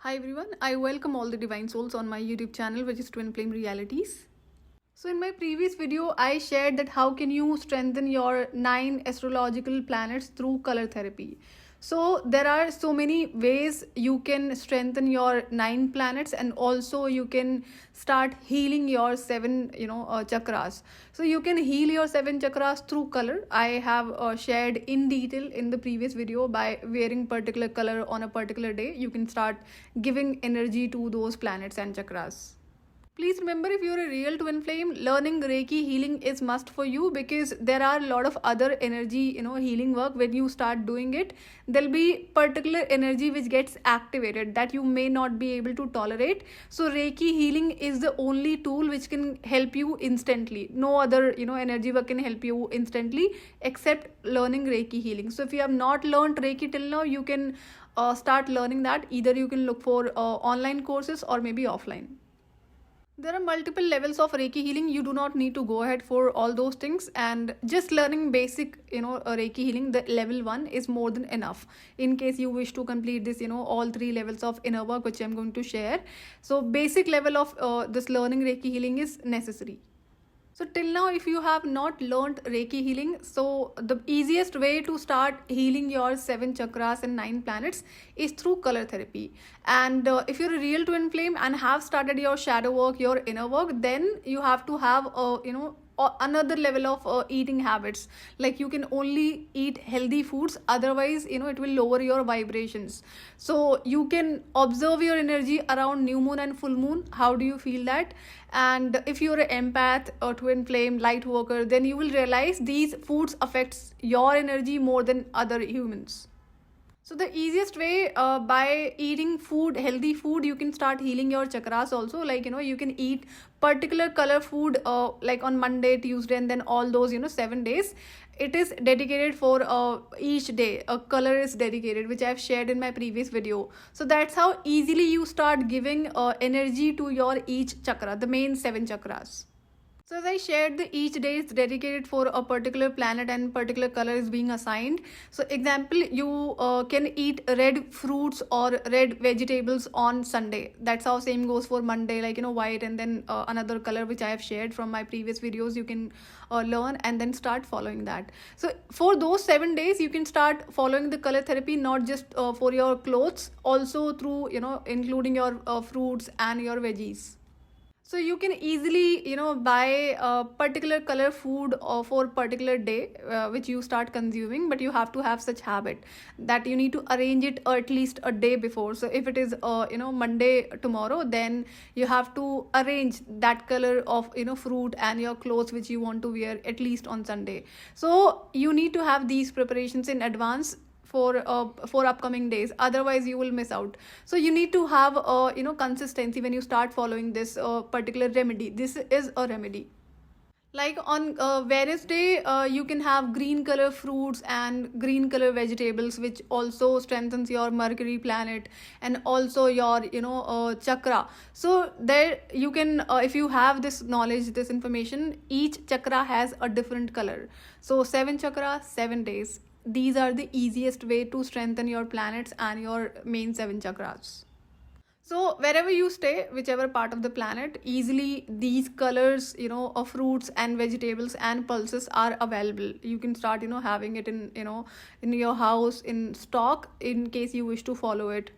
Hi everyone, I welcome all the divine souls on my YouTube channel, which is Twin Flame Realities. So in my previous video, I shared that how can you strengthen your 9 astrological planets through color therapy. So there are so many ways you can strengthen your 9 planets, and also you can start healing your 7 chakras. So you can heal your 7 chakras through color. I have shared in detail in the previous video. By wearing particular color on a particular day, you can start giving energy to those planets and chakras. Please remember, if you're a real twin flame, learning Reiki healing is must for you, because there are a lot of other energy, healing work. When you start doing it, there'll be particular energy which gets activated that you may not be able to tolerate. So Reiki healing is the only tool which can help you instantly. No other, energy work can help you instantly except learning Reiki healing. So if you have not learned Reiki till now, you can start learning that. Either you can look for online courses or maybe offline. There are multiple levels of Reiki healing. You do not need to go ahead for all those things, and just learning basic, Reiki healing, the level 1 is more than enough. In case you wish to complete this, all 3 levels of inner work, which I'm going to share. So basic level of this learning Reiki healing is necessary. So till now, if you have not learned Reiki healing, so the easiest way to start healing your 7 chakras and 9 planets is through color therapy. And if you're a real twin flame and have started your shadow work, your inner work, then you have to have another level of eating habits. Like, you can only eat healthy foods, otherwise it will lower your vibrations. So you can observe your energy around new moon and full moon. How do you feel that? And if you're an empath or twin flame light worker, then you will realize these foods affects your energy more than other humans. So the easiest way, by eating food, healthy food, you can start healing your chakras also. Like, you can eat particular color food like on Monday, Tuesday, and then all those 7 days. It is dedicated for each day. A color is dedicated, which I've shared in my previous video. So that's how easily you start giving energy to your each chakra, the main 7 chakras. So as I shared, each day is dedicated for a particular planet and particular color is being assigned. So example, you can eat red fruits or red vegetables on Sunday. That's how same goes for Monday, like white, and then another color which I have shared from my previous videos. You can learn and then start following that. So for those 7 days, you can start following the color therapy, not just for your clothes, also through including your fruits and your veggies. So you can easily, buy a particular color food for particular day, which you start consuming, but you have to have such habit that you need to arrange it at least a day before. So if it is, Monday tomorrow, then you have to arrange that color of, fruit and your clothes which you want to wear at least on Sunday. So you need to have these preparations in advance for upcoming days, otherwise you will miss out. So you need to have consistency when you start following this particular remedy. This is a remedy. Like on Wednesday, you can have green color fruits and green color vegetables, which also strengthens your Mercury planet and also your chakra. So there you can, if you have this knowledge, this information, each chakra has a different color. So 7 chakra, 7 days. These are the easiest way to strengthen your planets and your main 7 chakras. So wherever you stay, whichever part of the planet, easily these colors, of fruits and vegetables and pulses are available. You can start, having it in your house in stock in case you wish to follow it.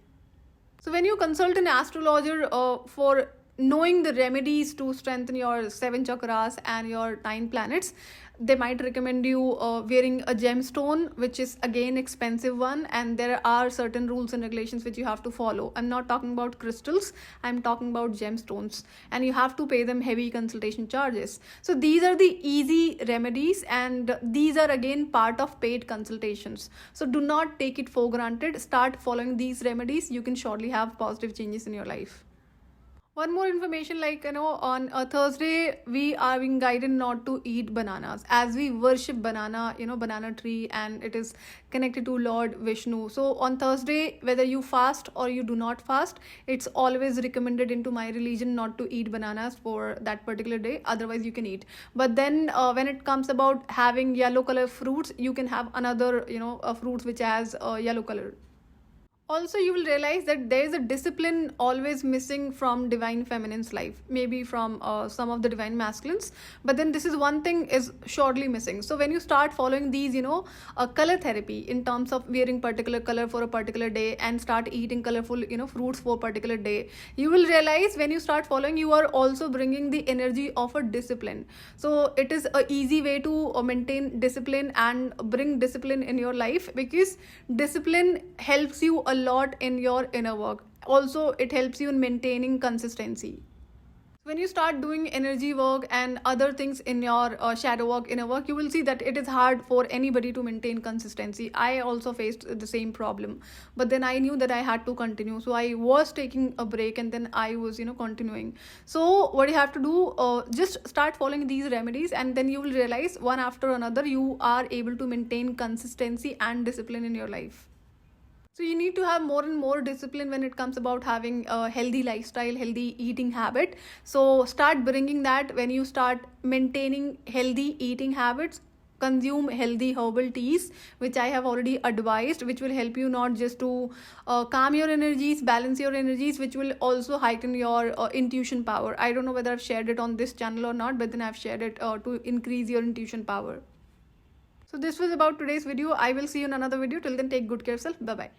So when you consult an astrologer for knowing the remedies to strengthen your 7 chakras and your 9 planets, they might recommend you wearing a gemstone, which is again expensive one, and there are certain rules and regulations which you have to follow. I'm not talking about crystals, I'm talking about gemstones, and you have to pay them heavy consultation charges. So these are the easy remedies, and these are again part of paid consultations. So do not take it for granted. Start following these remedies. You can surely have positive changes in your life. One more information, like on a Thursday we are being guided not to eat bananas, as we worship banana, banana tree, and it is connected to Lord Vishnu. So on Thursday, whether you fast or you do not fast, it's always recommended into my religion not to eat bananas for that particular day. Otherwise you can eat. But then when it comes about having yellow color fruits, you can have another fruits which has yellow color. Also, you will realize that there is a discipline always missing from divine feminine's life, maybe from some of the divine masculines, but then this is one thing is surely missing. So when you start following these, color therapy in terms of wearing particular color for a particular day and start eating colorful, fruits for a particular day, you will realize when you start following, you are also bringing the energy of a discipline. So it is a easy way to maintain discipline and bring discipline in your life, because discipline helps you a lot in your inner work. Also, it helps you in maintaining consistency. When you start doing energy work and other things in your shadow work, inner work, you will see that it is hard for anybody to maintain consistency. I also faced the same problem, but then I knew that I had to continue, so I was taking a break and then I was continuing. So what you have to do, just start following these remedies, and then you will realize one after another you are able to maintain consistency and discipline in your life. So you need to have more and more discipline when it comes about having a healthy lifestyle, healthy eating habit. So start bringing that when you start maintaining healthy eating habits. Consume healthy herbal teas, which I have already advised, which will help you not just to calm your energies, balance your energies, which will also heighten your intuition power. I don't know whether I've shared it on this channel or not, but then I've shared it to increase your intuition power. So this was about today's video. I will see you in another video. Till then, take good care of yourself. Bye bye.